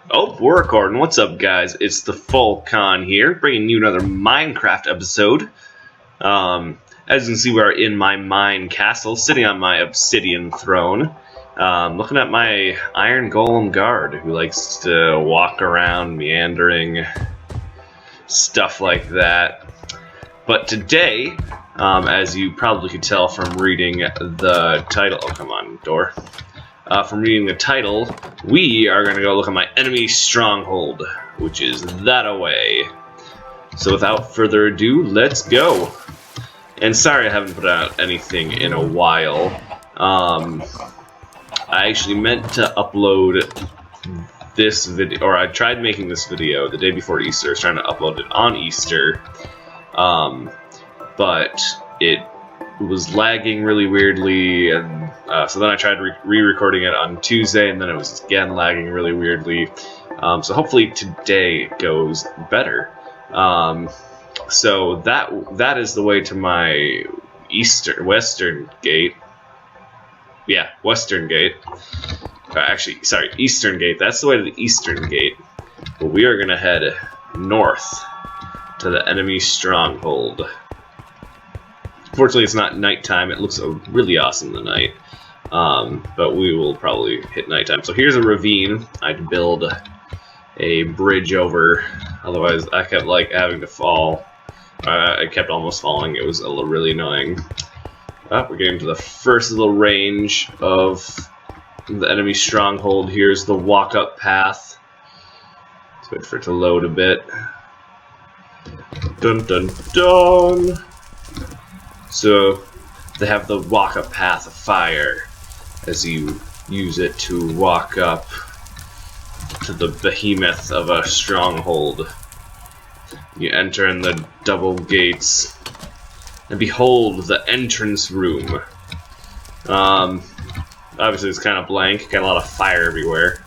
Oh, we're recording. What's up, guys? It's the Folcon here, bringing you another Minecraft episode. As you can see, we're in my mine castle, sitting on my obsidian throne, looking at my iron golem guard, who likes to walk around, meandering, stuff like that. But today, as you probably could tell from reading the title, oh come on, door. From reading the title, we are going to go look at my Enemy Stronghold, which is that away. So without further ado, let's go. And sorry I haven't put out anything in a while. I actually meant to upload this video, or I tried making this video the day before Easter. I was trying to upload it on Easter, but it was lagging really weirdly, and so then I tried re-recording it on Tuesday, and then it was again lagging really weirdly. So hopefully today goes better. So that is the way to my western gate. Yeah, western gate. Actually, sorry, eastern gate. That's the way to the eastern gate. But we are gonna head north to the Enemy Stronghold. Fortunately, it's not nighttime. It looks really awesome at night, but we will probably hit nighttime. So here's a ravine. I'd build a bridge over. Otherwise, I kept like having to fall. I kept almost falling. It was really annoying. We're getting to the first little range of the Enemy Stronghold. Here's the walk-up path. Let's wait for it to load a bit. Dun dun dun. So they have the walk-up path of fire as you use it to walk up to the behemoth of a stronghold. You enter in the double gates and behold the entrance room. Obviously it's kind of blank, got a lot of fire everywhere,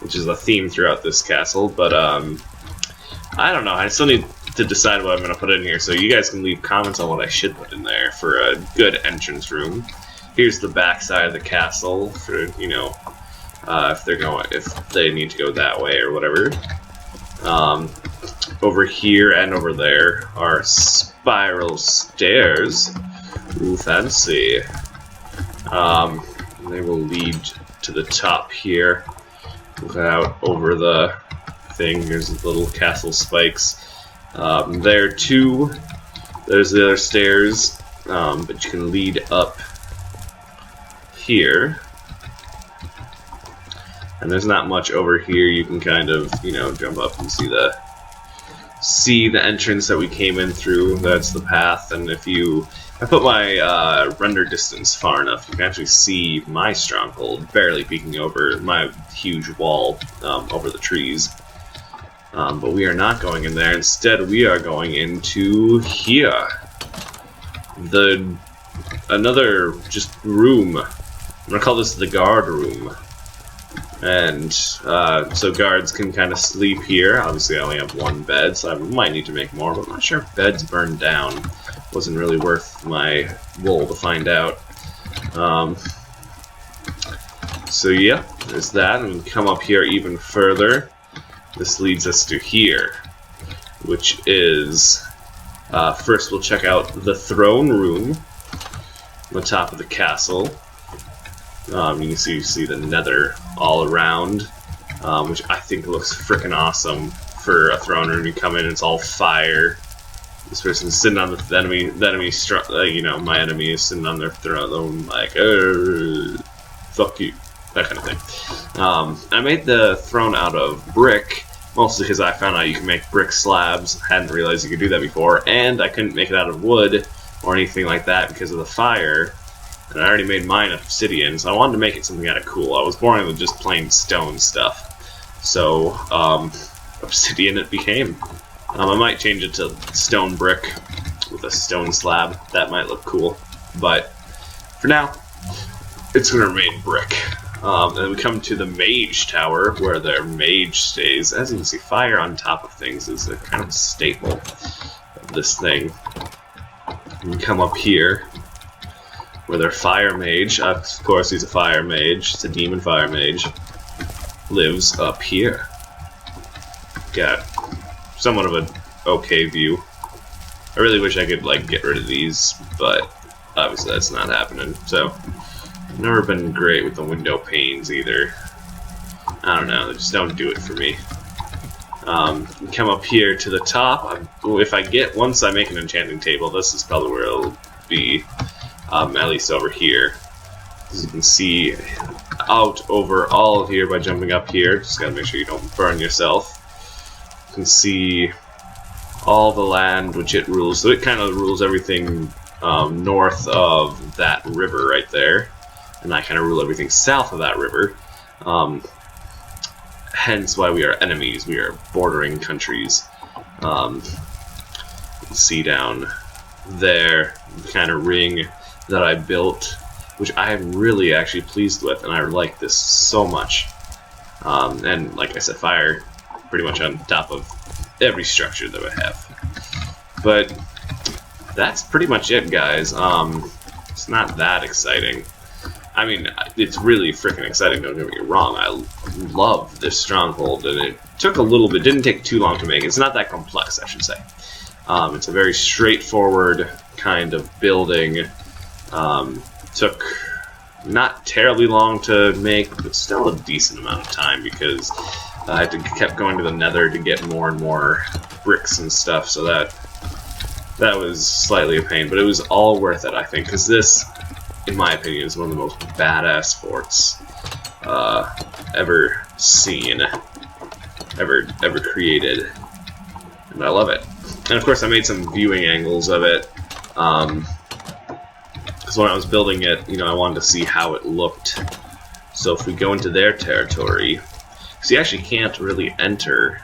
which is a theme throughout this castle, but I don't know, I still need to decide what I'm going to put in here, so you guys can leave comments on what I should put in there for a good entrance room. Here's the back side of the castle for, you know, if they need to go that way or whatever. Over here and over there are spiral stairs. Ooh, fancy. They will lead to the top here. Look out over the thing. Here's the little castle spikes. There too, there's the other stairs, but you can lead up here. And there's not much over here. You can kind of, you know, jump up and see the entrance that we came in through. That's the path. And if I put my render distance far enough, you can actually see my stronghold barely peeking over my huge wall over the trees. But we are not going in there. Instead, we are going into here. Another just room. I'm gonna call this the guard room. And so guards can kind of sleep here. Obviously, I only have one bed, so I might need to make more. But I'm not sure if beds burned down. Wasn't really worth my wool to find out. So yeah, there's that. And we come up here even further. This leads us to here, which is, first we'll check out the throne room on the top of the castle. You can see the Nether all around, which I think looks freaking awesome for a throne room. You come in, it's all fire. This person's sitting on the enemy, you know, my enemy is sitting on their throne, like, fuck you. That kind of thing. I made the throne out of brick, mostly because I found out you can make brick slabs. Hadn't realized you could do that before, and I couldn't make it out of wood or anything like that because of the fire. And I already made mine of obsidian, so I wanted to make it something kind of cool. I was boring with just plain stone stuff, so obsidian it became. I might change it to stone brick with a stone slab. That might look cool, but for now, it's gonna remain brick. And we come to the mage tower, where their mage stays. As you can see, fire on top of things is a kind of a staple of this thing. And we come up here, where their fire mage, of course he's a fire mage, it's a demon fire mage, lives up here. got somewhat of an okay view. I really wish I could like get rid of these, but obviously that's not happening. So I've never been great with the window panes either. I don't know, they just don't do it for me. Come up here to the top. If I get, once I make an enchanting table, this is probably where it'll be, at least over here. As you can see, out over all of here by jumping up here. Just gotta make sure you don't burn yourself. You can see all the land which it rules. So it kind of rules everything north of that river right there. And I kind of rule everything south of that river. Hence why we are enemies. We are bordering countries. You can see down there the kind of ring that I built, which I am really actually pleased with, and I like this so much. And like I said, fire pretty much on top of every structure that I have. But that's pretty much it, guys. It's not that exciting. I mean, it's really freaking exciting, don't get me wrong. I love this stronghold, and it took a little bit, didn't take too long to make. It's not that complex, I should say. It's a very straightforward kind of building. Took not terribly long to make, but still a decent amount of time because I kept going to the Nether to get more and more bricks and stuff, so that was slightly a pain, but it was all worth it, I think, because this, in my opinion, is one of the most badass forts ever seen, ever created, and I love it. And of course, I made some viewing angles of it. Because when I was building it, you know, I wanted to see how it looked. So if we go into their territory, because you actually can't really enter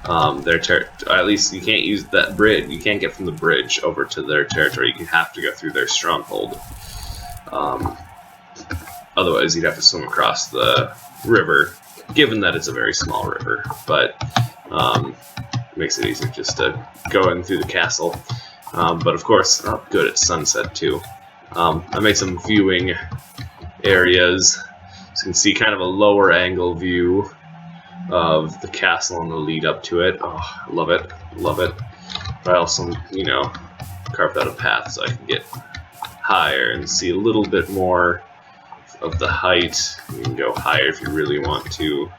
their at least you can't use that bridge. You can't get from the bridge over to their territory. You have to go through their stronghold. Otherwise, you'd have to swim across the river, given that it's a very small river. But it makes it easier just to go in through the castle. But of course, oh, good, it's sunset too. I made some viewing areas, so you can see kind of a lower angle view of the castle and the lead up to it. Oh, I love it, love it. But I also, you know, carved out a path so I can get higher and see a little bit more of the height. You can go higher if you really want to.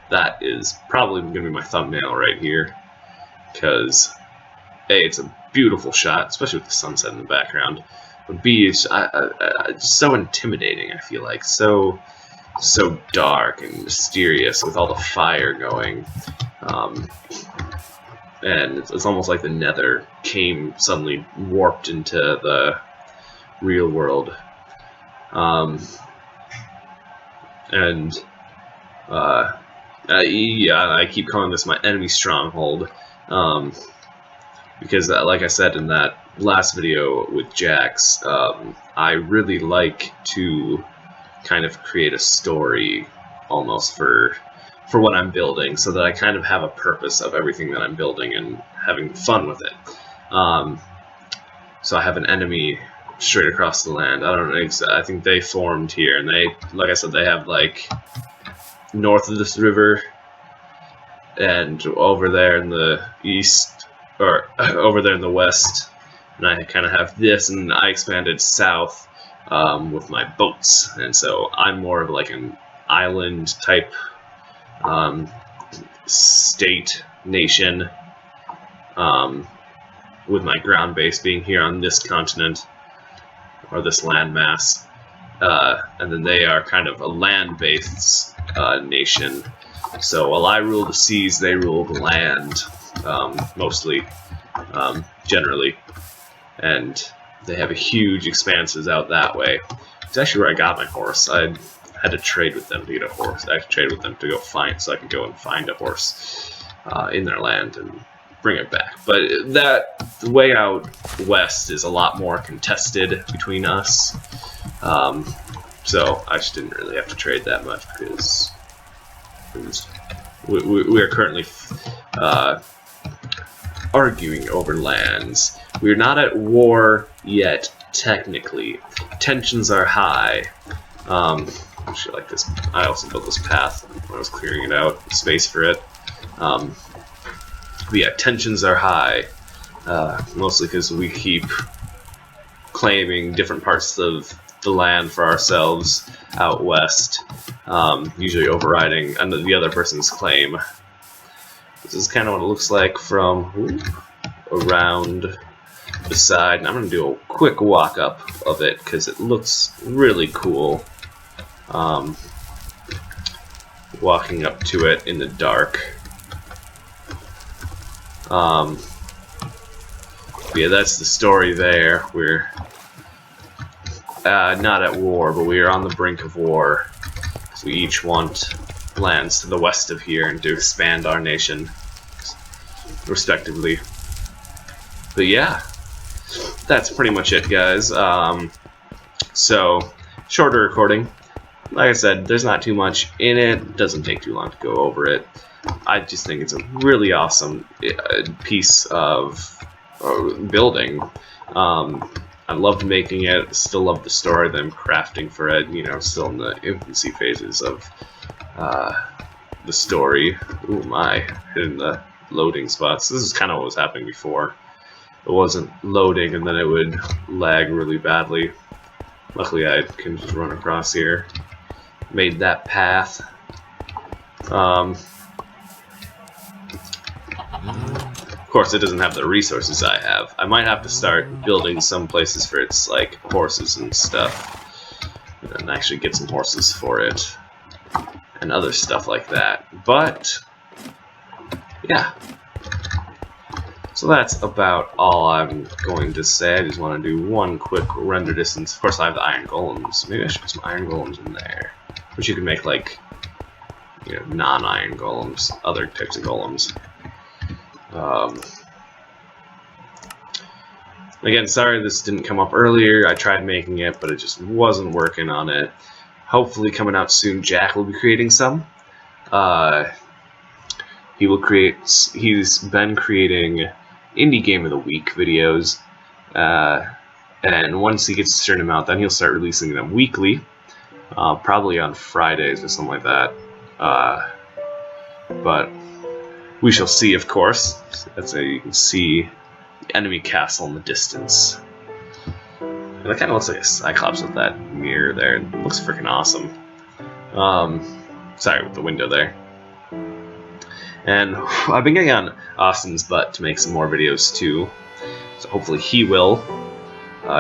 That is probably going to be my thumbnail right here. Because A, it's a beautiful shot, especially with the sunset in the background. But B, it's just so intimidating, I feel like. So dark and mysterious with all the fire going. And it's almost like the Nether came suddenly warped into the real world. Yeah, I keep calling this my Enemy Stronghold. Because like I said in that last video with Jax, I really like to kind of create a story almost for what I'm building, so that I kind of have a purpose of everything that I'm building and having fun with it. So I have an enemy straight across the land. I don't know, I think they formed here, and they, like I said, they have like north of this river and over there in the east, or over there in the west, and I kind of have this, and I expanded south with my boats, and so I'm more of like an island type state, nation, with my ground base being here on this continent, or this landmass, and then they are kind of a land-based nation. So while I rule the seas, they rule the land, mostly, generally, and they have a huge expanses out that way. It's actually where I got my horse. I had to trade with them to get a horse. I had to trade with them to go find, so I could go and find a horse in their land and bring it back. But the way out west is a lot more contested between us, so I just didn't really have to trade that much because we are currently arguing over lands. We're not at war yet, technically. Tensions are high. Actually, like this. I also built this path when I was clearing it out, space for it. But yeah, tensions are high, mostly because we keep claiming different parts of the land for ourselves out west, usually overriding the other person's claim. This is kind of what it looks like from around the side, and I'm going to do a quick walk-up of it because it looks really cool. Walking up to it in the dark. Yeah, that's the story there. We're not at war, but we are on the brink of war. So we each want lands to the west of here and to expand our nation, respectively. But yeah, that's pretty much it, guys. So, shorter recording. Like I said, there's not too much in it. It doesn't take too long to go over it. I just think it's a really awesome piece of building. I loved making it. Still love the story that I'm crafting for it. You know, still in the infancy phases of the story. Ooh my, hitting the loading spots. This is kind of what was happening before. It wasn't loading and then it would lag really badly. Luckily I can just run across here. Made that path. Of course it doesn't have the resources I have. I might have to start building some places for its like horses and stuff. And actually get some horses for it. And other stuff like that. But yeah. So that's about all I'm going to say. I just want to do one quick render distance. Of course I have the iron golems. Maybe I should put some iron golems in there. Which you can make like, you know, non-iron golems, other types of golems. Again, sorry this didn't come up earlier. I tried making it, but it just wasn't working on it. Hopefully coming out soon, Jack will be creating some. He's been creating Indie Game of the Week videos. And once he gets a certain amount, then he'll start releasing them weekly. Probably on Fridays or something like that. But we shall see, of course. That's how you can see the enemy castle in the distance. And it kind of looks like a Cyclops with that mirror there. It looks freaking awesome. Sorry, with the window there. And I've been getting on Austin's butt to make some more videos too. So hopefully he will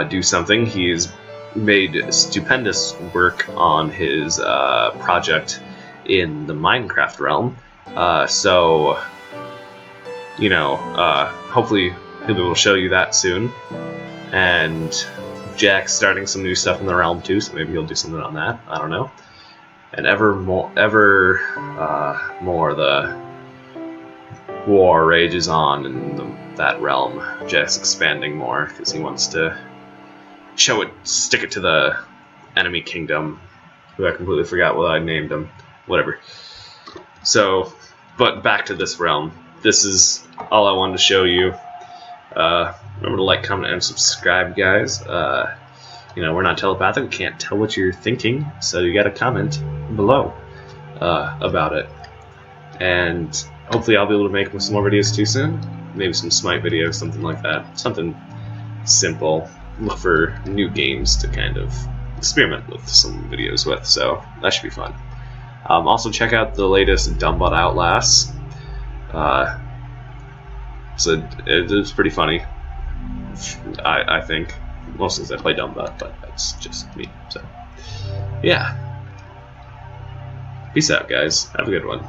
do something. He's made stupendous work on his project in the Minecraft realm. So, you know, hopefully he'll be able to show you that soon. And Jack's starting some new stuff in the realm too, so maybe he'll do something on that. I don't know. And ever more the war rages on in that realm. Jack's expanding more because he wants to stick it to the enemy kingdom, who I completely forgot what I named him. Whatever. So, but back to this realm. This is all I wanted to show you. Remember to like, comment, and subscribe, guys. You know, we're not telepathic. We can't tell what you're thinking, so you gotta comment below about it. And hopefully I'll be able to make some more videos too soon. Maybe some Smite videos, something like that. Something simple. Look for new games to kind of experiment with some videos with, so that should be fun. Also check out the latest Dumbbot Outlasts. So it's pretty funny, I think. Mostly because I play Dumbbot, but that's just me. So yeah. Peace out, guys. Have a good one.